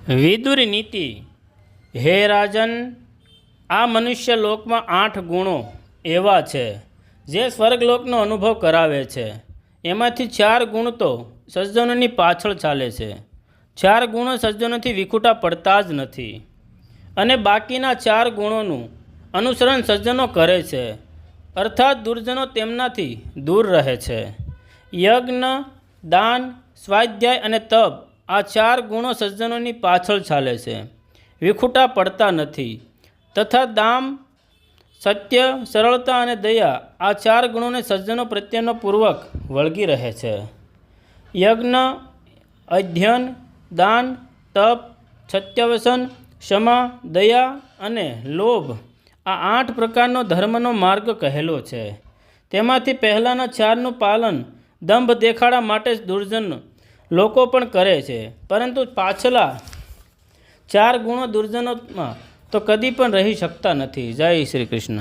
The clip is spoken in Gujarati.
વિદુરી નીતિ। હે રાજન, આ મનુષ્ય લોકમાં 8 ગુણો એવા છે જે સ્વર્ગલોકનો અનુભવ કરાવે છે। એમાંથી 4 ગુણ તો સજ્જનોની પાછળ ચાલે છે। 4 ગુણો સજ્જનોથી વિખૂટા પડતા જ નથી અને બાકીના 4 ગુણોનું અનુસરણ સજ્જનો કરે છે, અર્થાત દુર્જનો તેમનાથી દૂર રહે છે। યજ્ઞ, દાન, સ્વાધ્યાય અને તપ, આ 4 ગુણો સજ્જનોની પાછળ ચાલે છે, વિખૂટા પડતા નથી, તથા દામ, સત્ય, સરળતા અને દયા, આ 4 ગુણોને સજ્જનો પ્રત્યેનો પૂર્વક વળગી રહે છે। યજ્ઞ, અધ્યયન, દાન, તપ, સત્યવસન, ક્ષમા, દયા અને લોભ, આ 8 પ્રકારનો ધર્મનો માર્ગ કહેલો છે। તેમાંથી પહેલાંના 4નું પાલન દંભ દેખાડા માટે જ દુર્જન લોકો પણ કરે છે, પરંતુ પાછલા 4 ગુણો દુર્જનોમાં તો કદી પણ રહી શકતા નથી। જય શ્રી કૃષ્ણ।